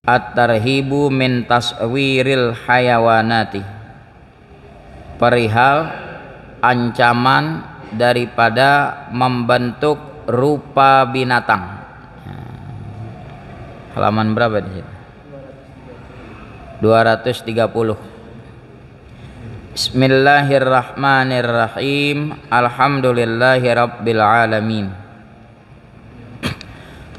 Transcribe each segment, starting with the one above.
At-tarhibu min taswiril hayawanati, perihal ancaman daripada membentuk rupa binatang. Halaman berapa di sini? 230. Bismillahirrahmanirrahim. Alhamdulillahi rabbil alamin.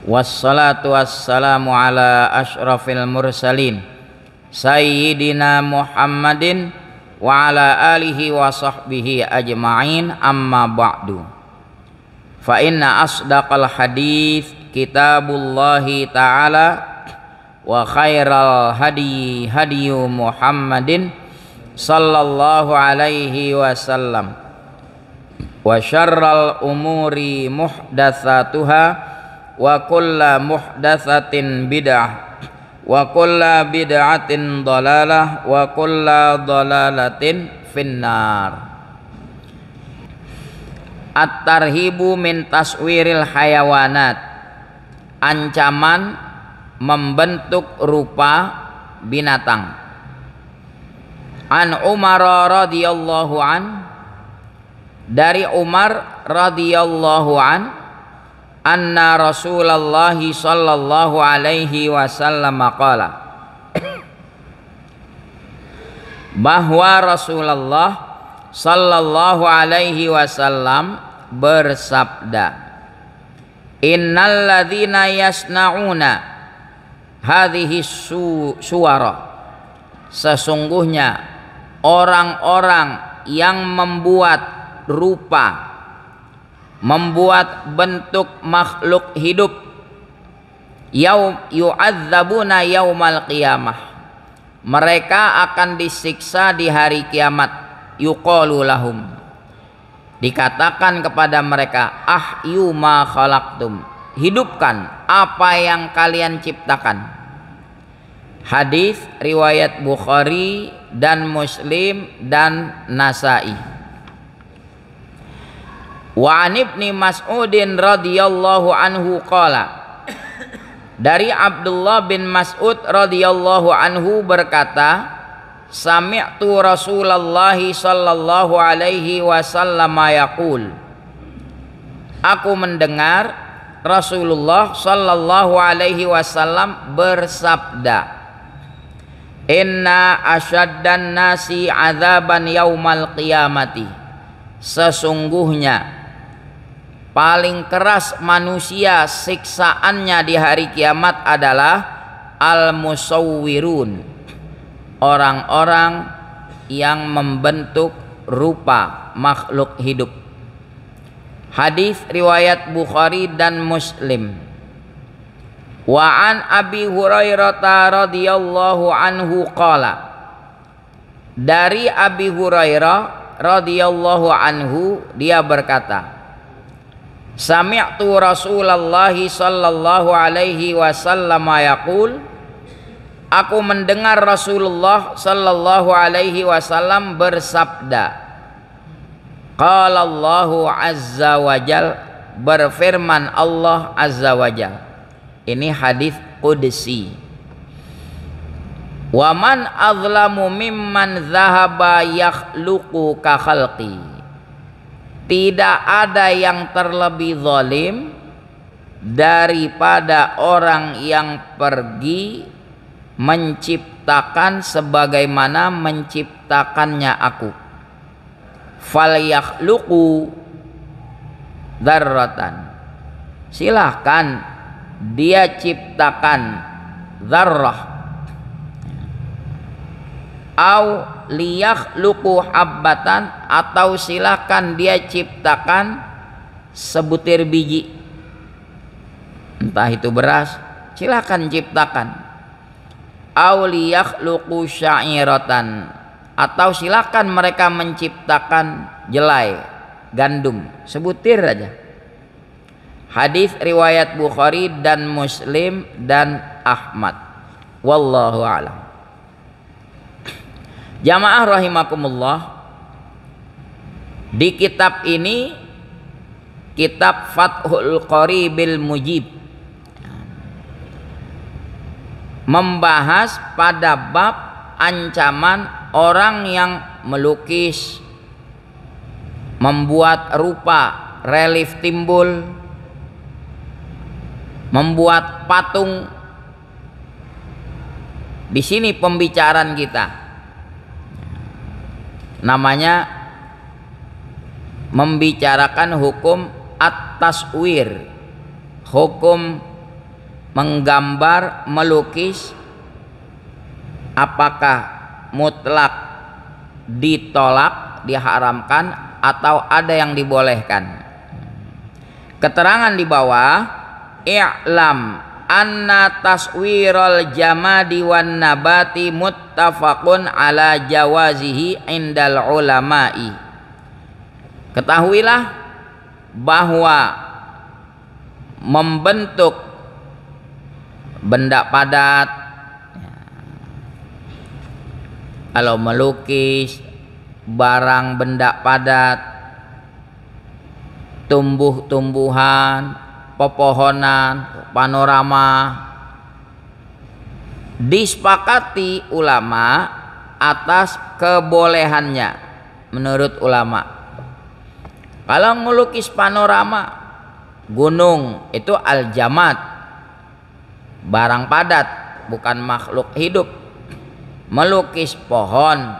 Wassalatu wassalamu ala asyrafil mursalin sayyidina Muhammadin wa ala alihi wa sahbihi ajma'in, amma ba'du. Fa inna asdaqal hadits kitabullahi ta'ala wa khairal hadi hadiyu Muhammadin sallallahu alaihi wasallam wa syarral umuri muhdatsatuha wa kulla muhdatsatin bid'ah wa kulla bid'atin dhalalah wa kulla dhalalatin finnar. At-tarhibu min taswiril hayawanat, ancaman membentuk rupa binatang. An Umar radhiyallahu an, dari Umar radhiyallahu an, anna Rasulullah sallallahu alaihi wasallam qala, bahwa Rasulullah sallallahu alaihi wasallam bersabda, innal ladzina yasnauna hadhihi suwara, sesungguhnya orang-orang yang membuat rupa, membuat bentuk makhluk hidup, yu'adzabuna yaumal qiyamah, mereka akan disiksa di hari kiamat. Yuqalu lahum, dikatakan kepada mereka, ahyu ma khalaqtum, hidupkan apa yang kalian ciptakan. Hadis riwayat Bukhari dan Muslim dan Nasa'i. Wa an Ibni Mas'udin radhiyallahu anhu qala, dari Abdullah bin Mas'ud radhiyallahu anhu berkata, sami'tu Rasulullah sallallahu alaihi wasallam yaqul, aku mendengar Rasulullah sallallahu alaihi wasallam bersabda, inna asyaddan nasi adzaban yaumal qiyamati, sesungguhnya paling keras manusia siksaannya di hari kiamat adalah al-musawwirun, orang-orang yang membentuk rupa makhluk hidup. Hadis riwayat Bukhari dan Muslim. Wa an Abi Hurairah radhiyallahu anhu qala, dari Abi Hurairah radhiyallahu anhu dia berkata, sami'tu Rasulullah sallallahu alaihi wasallam yaqul, aku mendengar Rasulullah sallallahu alaihi wasallam bersabda, qala Allahu azza wajal, berfirman Allah azza wajal. Ini hadis qudsi. Wa man azlamu mimman dzahaba yakhluqu ka khalqi, tidak ada yang terlebih zalim daripada orang yang pergi menciptakan sebagaimana menciptakannya aku. Falyakhluqu dzarratan, silahkan dia ciptakan dzarrah, au liyakhluqu habbatan, atau silakan dia ciptakan sebutir biji, entah itu beras, silakan ciptakan. Au liyakhluqu sya'iratan, atau silakan mereka menciptakan jelai gandum sebutir aja. Hadis riwayat Bukhari dan Muslim dan Ahmad. Wallahu a'lam. Jamaah rahimakumullah, di kitab ini, kitab Fathul Qaribil Mujib, membahas pada bab ancaman orang yang melukis, membuat rupa relief timbul, membuat patung. Di sini pembicaraan kita namanya membicarakan hukum at-taswir, hukum menggambar, melukis, apakah mutlak ditolak, diharamkan, atau ada yang dibolehkan. Keterangan di bawah, i'lam anna taswiral jamadi wan nabati muttafaqun ala jawazihi indal ulama'i. Ketahuilah bahwa membentuk benda padat, kalau melukis barang benda padat, tumbuh-tumbuhan, pepohonan, panorama, disepakati ulama atas kebolehannya menurut ulama. Kalau melukis panorama gunung itu al-jamad, barang padat, bukan makhluk hidup. Melukis pohon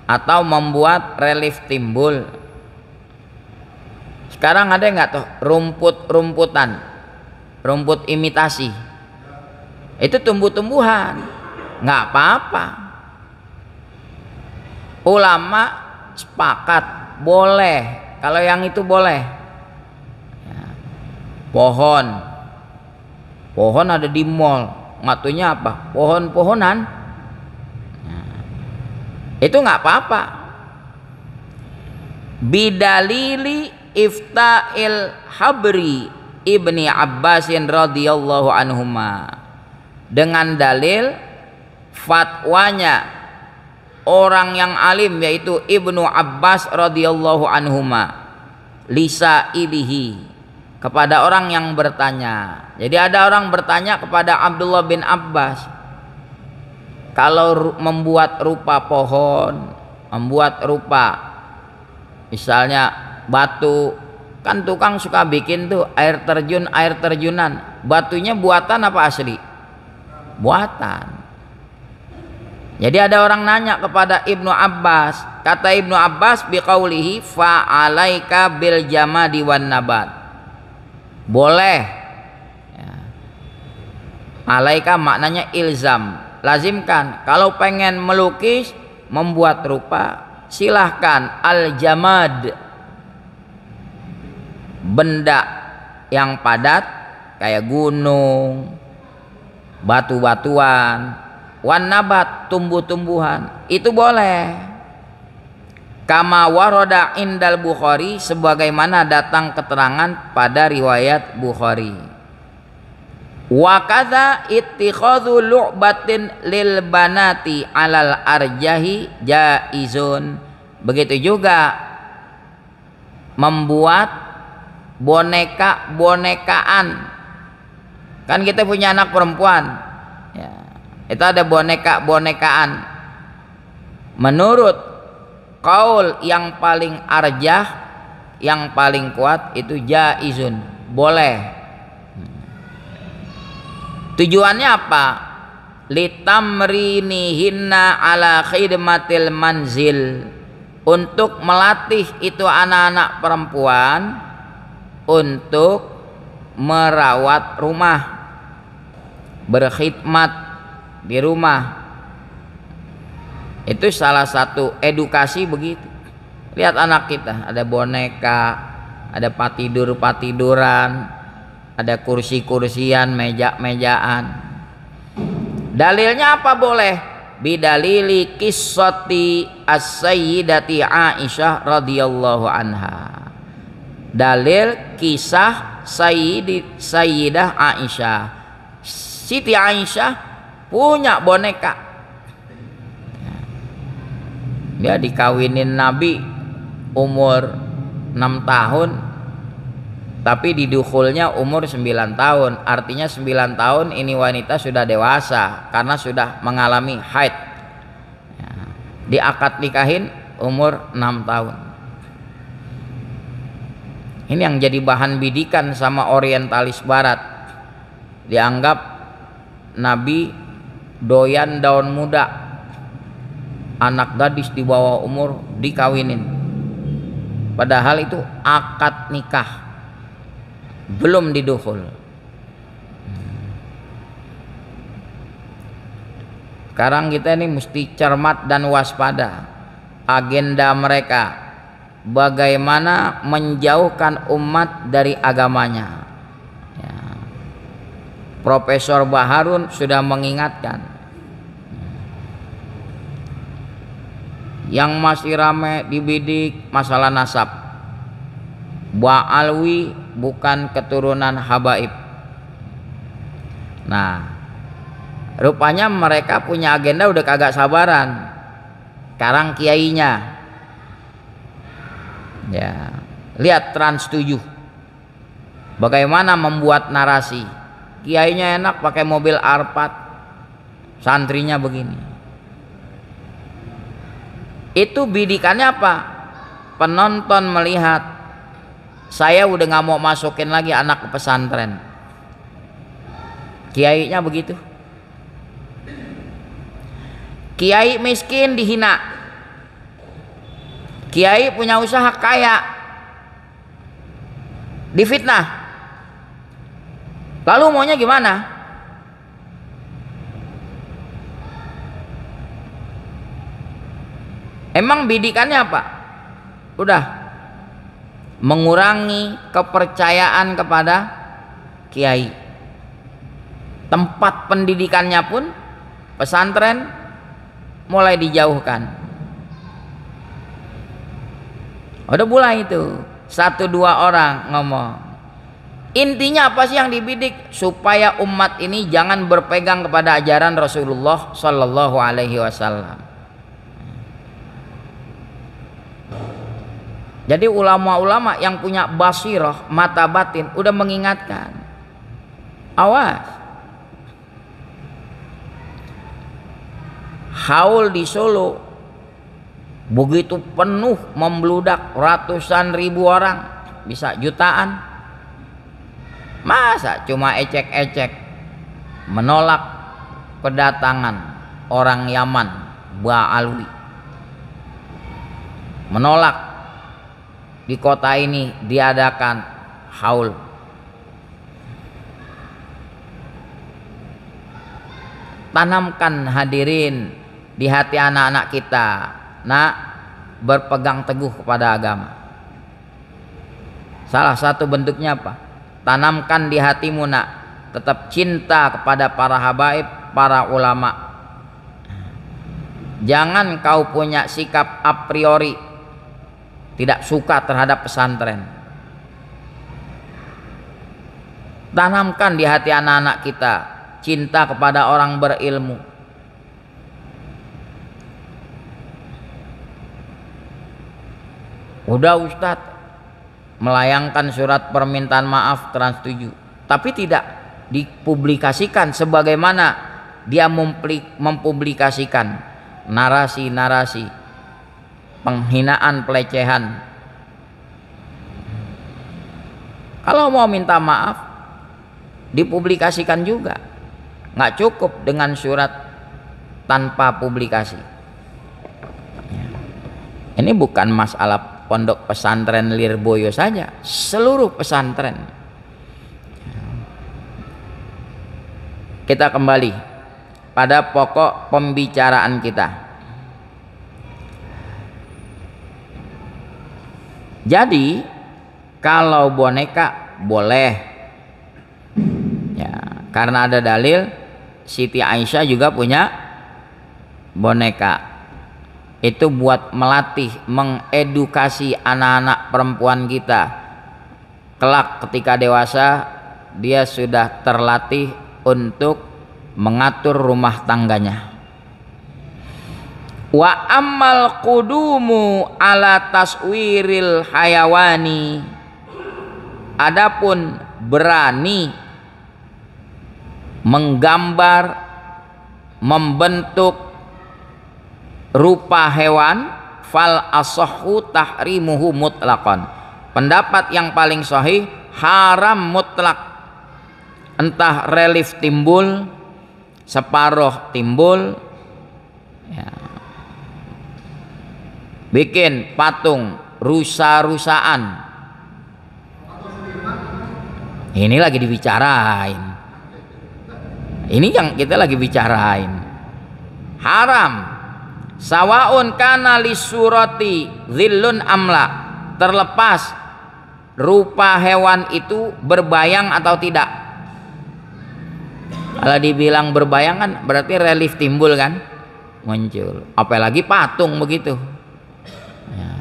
atau membuat relief timbul. Sekarang ada nggak tuh rumput-rumputan, rumput imitasi? Itu tumbuh-tumbuhan, nggak apa-apa. Ulama sepakat boleh, kalau yang itu boleh. Pohon ada di mall, ngatunya apa? Pohon-pohonan. Itu nggak apa-apa. Bidalili ifta'il habri ibni Abbasin radhiyallahu anhuma, dengan dalil fatwanya orang yang alim yaitu Ibnu Abbas radhiyallahu anhuma, lisa ilihi, kepada orang yang bertanya. Jadi ada orang bertanya kepada Abdullah bin Abbas, kalau membuat rupa pohon, membuat rupa misalnya batu, kan tukang suka bikin tuh air terjunan, batunya buatan apa asli? Buatan. Jadi ada orang nanya kepada Ibnu Abbas, kata Ibnu Abbas biqaulihi fa alaika bil jamadi wan nabat, boleh ya. Alaika maknanya ilzam, lazimkan. Kalau pengen melukis, membuat rupa, silahkan al jamad, benda yang padat kayak gunung, batu-batuan, wan nabat, tumbuh-tumbuhan, itu boleh. Kama waroda indal Bukhari, sebagaimana datang keterangan pada riwayat Bukhari. Wa kadza ittikhadhu lu'batin lil banati alal arjahi jaizun. Begitu juga membuat boneka-bonekaan. Kan kita punya anak perempuan, ya, itu ada boneka-bonekaan. Menurut qaul yang paling arjah, yang paling kuat, itu jaizun, boleh. Tujuannya apa? Litamrinihinna ala khidmatil manzil, untuk melatih itu anak-anak perempuan untuk merawat rumah, berkhidmat di rumah. Itu salah satu edukasi begitu. Lihat anak kita, ada boneka, ada patiduran, ada kursi-kursian, meja-mejaan. Dalilnya apa boleh? Bidalili qissati as-sayyidati Aisyah radhiyallahu anha. Dalil kisah Sayyidah Aisyah. Siti Aisyah punya boneka. Dia dikawinin Nabi umur 6 tahun. Tapi didukhulnya umur 9 tahun, artinya 9 tahun ini wanita sudah dewasa karena sudah mengalami haid. Ya. Diakad nikahin umur 6 tahun. Ini yang jadi bahan bidikan sama orientalis barat. Dianggap Nabi doyan daun muda, anak gadis di bawah umur dikawinin. Padahal itu akad nikah, belum didukhul. Sekarang kita ini mesti cermat dan waspada. Agenda mereka bagaimana menjauhkan umat dari agamanya. Ya. Profesor Baharun sudah mengingatkan. Yang masih ramai dibidik masalah nasab. Ba'alwi bukan keturunan habaib. Nah, rupanya mereka punya agenda udah kagak sabaran. Sekarang kiainya, ya, lihat Trans 7 bagaimana membuat narasi. Kiainya enak pakai mobil Alphard, santrinya begini. Itu bidikannya apa? Penonton melihat, saya udah nggak mau masukin lagi anak ke pesantren. Kiainya begitu. Kiai miskin dihina, kiai punya usaha kaya difitnah. Lalu maunya gimana? Emang bidikannya apa? Udah mengurangi kepercayaan kepada kiai. Tempat pendidikannya pun pesantren mulai dijauhkan. Udah mulai itu 1-2 orang ngomong. Intinya apa sih yang dibidik? Supaya umat ini jangan berpegang kepada ajaran Rasulullah Sallallahu Alaihi Wasallam. Jadi ulama-ulama yang punya basirah, mata batin, udah mengingatkan. Awas. Haul di Solo begitu penuh, membludak, ratusan ribu orang, bisa jutaan. Masa cuma ecek-ecek menolak kedatangan orang Yaman, Ba'alwi, menolak di kota ini diadakan haul. Tanamkan hadirin di hati anak-anak kita, nak, berpegang teguh kepada agama. Salah satu bentuknya apa? Tanamkan di hatimu, nak, tetap cinta kepada para habaib, para ulama. Jangan kau punya sikap a priori tidak suka terhadap pesantren. Tanamkan di hati anak-anak kita cinta kepada orang berilmu. Udah Ustadz melayangkan surat permintaan maaf Trans 7, tapi tidak dipublikasikan sebagaimana dia mempublikasikan narasi-narasi penghinaan, pelecehan. Kalau mau minta maaf dipublikasikan juga, nggak cukup dengan surat tanpa publikasi. Ini bukan masalah pondok pesantren Lirboyo saja, seluruh pesantren. Kita kembali pada pokok pembicaraan kita. Jadi kalau boneka boleh, ya, karena ada dalil Siti Aisyah juga punya boneka. Itu buat melatih, mengedukasi anak-anak perempuan kita. Kelak ketika dewasa dia sudah terlatih untuk mengatur rumah tangganya. Wa ammal qudumu ala taswiril hayawani, Adapun berani menggambar, membentuk rupa hewan, fal asahhu tahrimuhu mutlaqan. Pendapat yang paling sahih haram mutlak. Entah relief timbul, separuh timbul, ya. Bikin patung rusa-rusaan. Ini lagi dibicarain. Ini yang kita lagi bicarain. Haram. Sawaun kana lisurati dhillun amla. Terlepas rupa hewan itu berbayang atau tidak. Kalau dibilang berbayang kan berarti relief timbul kan, muncul. Apalagi patung begitu. Ya.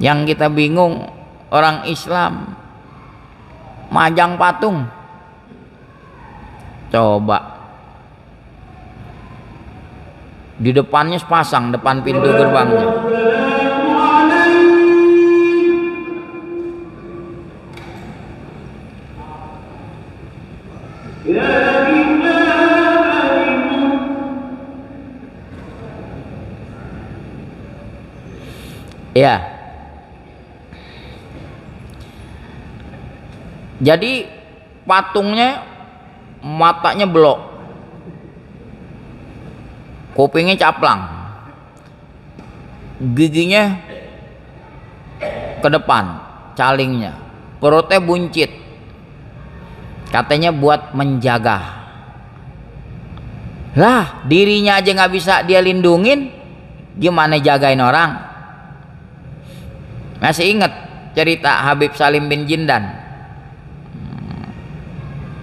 Yang kita bingung orang Islam majang patung. Coba di depannya sepasang, depan pintu gerbangnya. Ya. Jadi patungnya matanya belok, kupingnya caplang, giginya ke depan, calingnya, perutnya buncit, katanya buat menjaga. Lah dirinya aja nggak bisa dia lindungin, gimana jagain orang? Masih ingat cerita Habib Salim bin Jindan?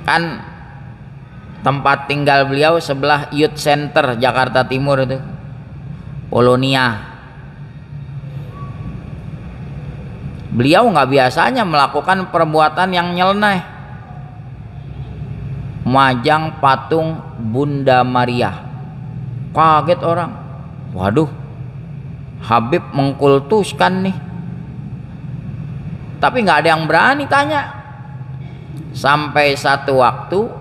Kan tempat tinggal beliau sebelah Youth Center Jakarta Timur itu, Polonia. Beliau nggak biasanya melakukan perbuatan yang nyeleneh, majang patung Bunda Maria. Kaget orang, waduh, Habib mengkultuskan nih. Tapi nggak ada yang berani tanya. Sampai satu waktu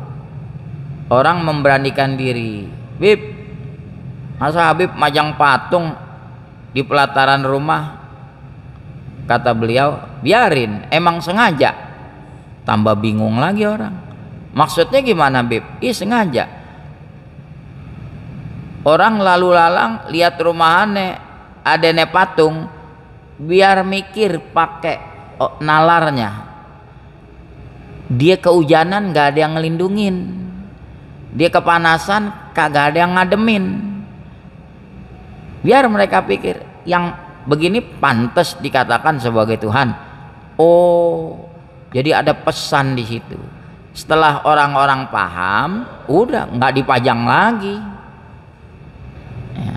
orang memberanikan diri. Bib, masa Habib majang patung di pelataran rumah? Kata beliau, biarin, emang sengaja. Tambah bingung lagi orang. Maksudnya gimana Bib? Ih sengaja. Orang lalu lalang lihat rumahannya ada patung, biar mikir pakai nalarnya. Dia kehujanan gak ada yang ngelindungin, dia kepanasan kagak ada yang ngademin. Biar mereka pikir yang begini pantas dikatakan sebagai Tuhan. Oh, jadi ada pesan di situ. Setelah orang-orang paham, udah nggak dipajang lagi. Ya.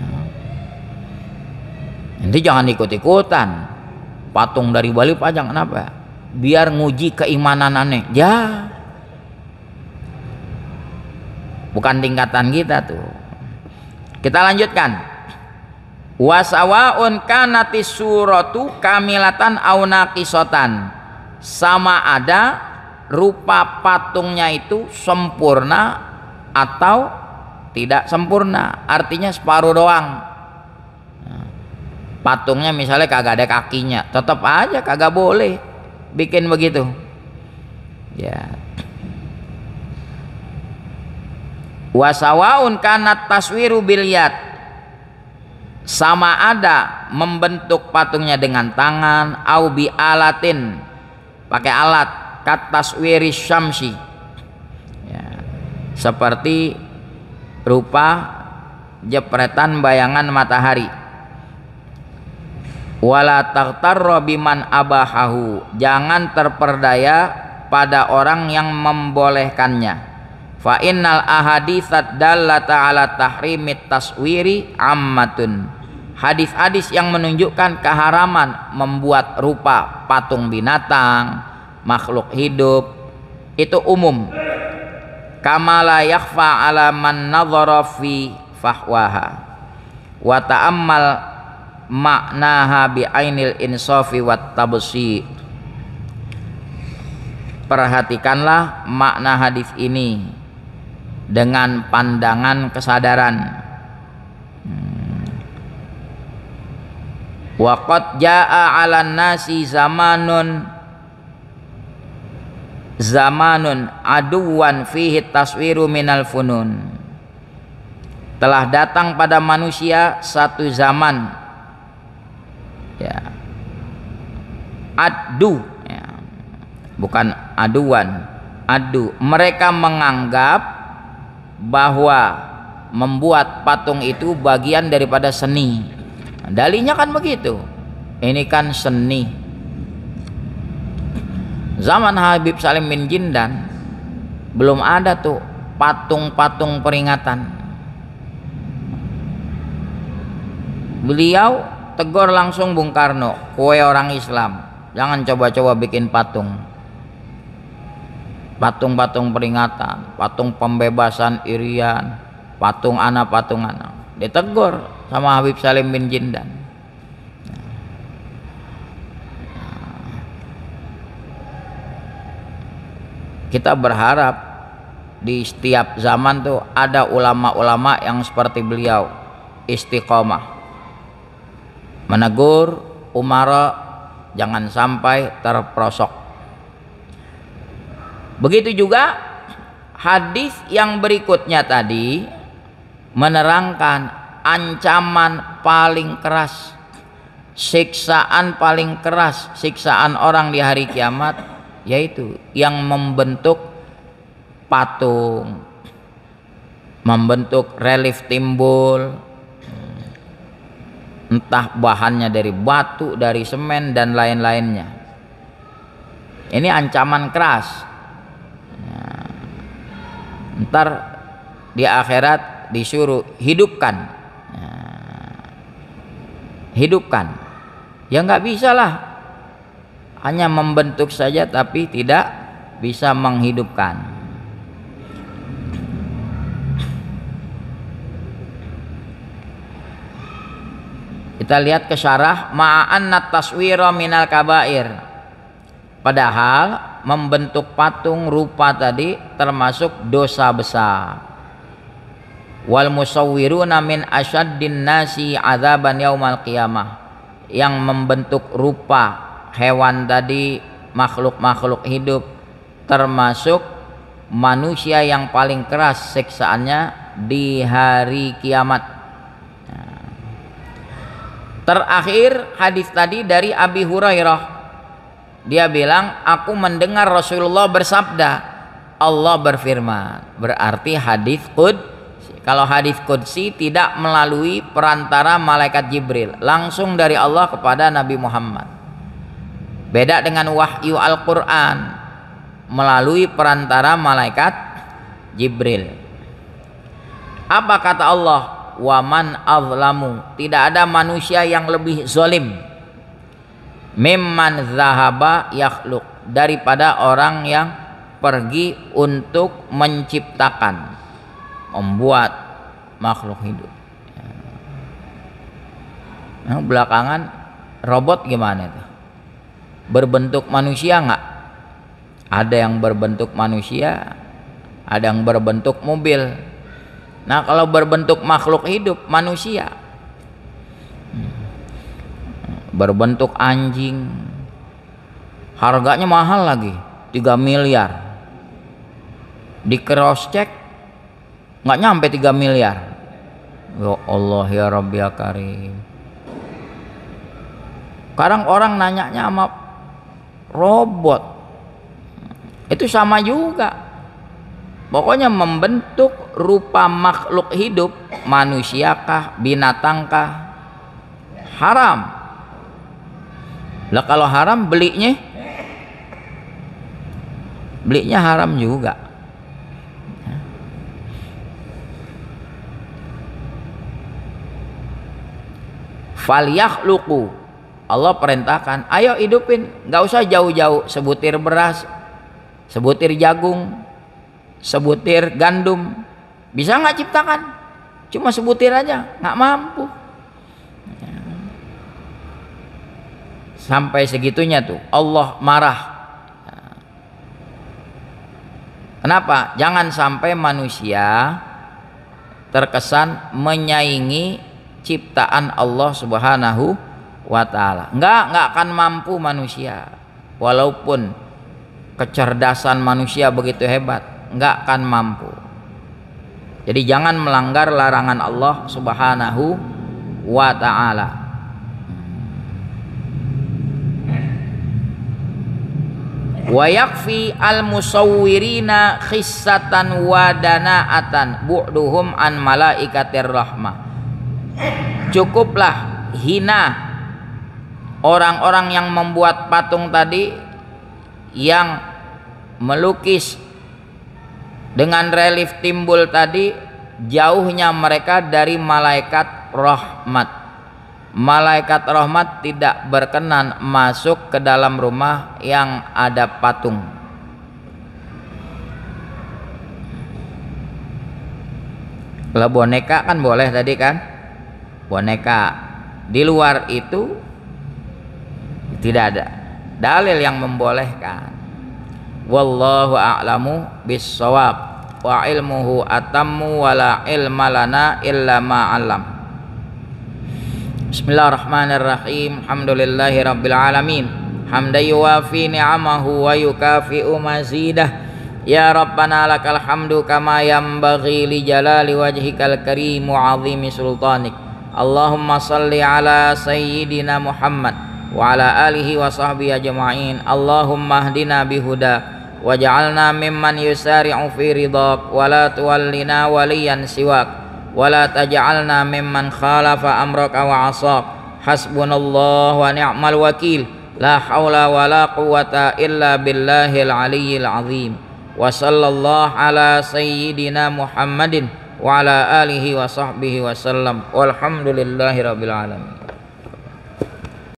Nanti jangan ikut-ikutan. Patung dari Bali pajang kenapa? Biar nguji keimanan aneh. Ya, bukan tingkatan kita tuh. Kita lanjutkan. Wasawaun kanatis suratu kamilatan au naqisatan. Sama ada rupa patungnya itu sempurna atau tidak sempurna. Artinya separuh doang. Patungnya misalnya kagak ada kakinya, tetap aja kagak boleh bikin begitu. Ya. Wasawaun kanat taswiru bilyat. Sama ada membentuk patungnya dengan tangan, au bi alatin, pakai alat, kat taswiri syamsi. Ya. Seperti rupa jepretan bayangan matahari. Wala taghtarra biman abahahu, jangan terperdaya pada orang yang membolehkannya. Fa innal ahaditsat dallata ala tahrimit taswiri ammatun. Hadis-hadis yang menunjukkan keharaman membuat rupa patung binatang, makhluk hidup itu umum. Kama la yakhfa ala man nadhara fi fahwaha wa ta'ammal maknaha bi ainil insafi wat tabsi. perhatikanlah makna hadis ini dengan pandangan kesadaran. Wa qad jaa 'alan nasi zamanun aduwan fihi taswiru minal funun. Telah datang pada manusia satu zaman, ya, adu, ya, bukan aduan, adu. Mereka menganggap bahwa membuat patung itu bagian daripada seni. Dalilnya kan begitu. Ini kan seni. Zaman Habib Salim bin Jindan belum ada tuh patung-patung peringatan. Beliau tegur langsung Bung Karno, kowe orang Islam, jangan coba-coba bikin patung. Patung-patung peringatan, patung pembebasan Irian, patung anak. Ditegur sama Habib Salim bin Jindan. Kita berharap di setiap zaman tuh ada ulama-ulama yang seperti beliau, istiqomah, menegur umara jangan sampai terperosok. Begitu juga hadis yang berikutnya tadi menerangkan ancaman paling keras, siksaan paling keras, siksaan orang di hari kiamat, yaitu yang membentuk patung, membentuk relief timbul, entah bahannya dari batu, dari semen dan lain-lainnya. Ini ancaman keras. Ntar di akhirat disuruh hidupkan, hidupkan. Ya nggak bisa lah, hanya membentuk saja tapi tidak bisa menghidupkan. Kita lihat ke syarah, ma'anna taswira minal kabair. Padahal membentuk patung rupa tadi termasuk dosa besar. Wal musawwiruna min asyaddin nasi adzaban yaumal qiyamah. Yang membentuk rupa hewan tadi, makhluk-makhluk hidup, termasuk manusia yang paling keras siksaannya di hari kiamat. Terakhir hadis tadi dari Abi Hurairah. Dia bilang, aku mendengar Rasulullah bersabda, Allah berfirman. Berarti hadis qudsi. Kalau hadis qudsi tidak melalui perantara malaikat Jibril, langsung dari Allah kepada Nabi Muhammad. Beda dengan wahyu Al-Quran, melalui perantara malaikat Jibril. Apa kata Allah? Waman azlamu, tidak ada manusia yang lebih zalim mimman zahaba yakhluq, daripada orang yang pergi untuk menciptakan, membuat makhluk hidup. Nah, belakangan robot gimana itu? Berbentuk manusia nggak? Ada yang berbentuk manusia, ada yang berbentuk mobil. Nah, kalau berbentuk makhluk hidup manusia, berbentuk anjing, harganya mahal lagi, 3 miliar. Di cross check nggak nyampe 3 miliar. Ya Allah ya Rabbi ya Karim. Sekarang orang nanyanya sama robot, itu sama juga. Pokoknya membentuk rupa makhluk hidup, manusiakah, binatangkah, haram. Lah kalau haram belinya haram juga. Falyakhluqu, Allah perintahkan, ayo hidupin, nggak usah jauh-jauh, sebutir beras, sebutir jagung, sebutir gandum, bisa nggak ciptakan? Cuma sebutir aja, nggak mampu. Sampai segitunya tuh Allah marah. Kenapa? Jangan sampai manusia terkesan menyaingi ciptaan Allah Subhanahu wa ta'ala. Enggak akan mampu manusia. Walaupun kecerdasan manusia begitu hebat, enggak akan mampu. Jadi jangan melanggar larangan Allah Subhanahu wa ta'ala. Wa yakfi al-musawwirina khissatan wa dana'atan bu'duhum an malaikatir rahmah. Cukuplah hina orang-orang yang membuat patung tadi, yang melukis dengan relief timbul tadi, jauhnya mereka dari malaikat rahmat. Malaikat rahmat tidak berkenan masuk ke dalam rumah yang ada patung. Kalau boneka kan boleh tadi kan, boneka. Di luar itu tidak ada dalil yang membolehkan. Wallahu a'lamu bis-shawab wa ilmuhu atammu wa la ilma lana illa ma 'allam. Bismillahirrahmanirrahim. Alhamdulillahi rabbil alamin. Hamdan yuwafi ni'amahu wa yukafi'u mazidah. Ya Rabbana lakal hamdu kama yanbaghi li jalali wajhikal karim wa 'azimi sultanik. Allahumma salli ala sayyidina Muhammad wa ala alihi wa sahbihi ajma'in. Allahumma hdina bihuda waj'alna mimman yusari'u fi ridhak wa la tuwallina waliyan siwak wa la taj'alna mimman khalafa amraka wa 'asak. Hasbunallahu wa ni'mal wakil. La haula wa la quwwata illa billahil aliyyil azim. Wa sallallahu ala sayyidina Muhammadin wa ala alihi wa sahbihi wa sallam. Walhamdulillahi rabbil alamin.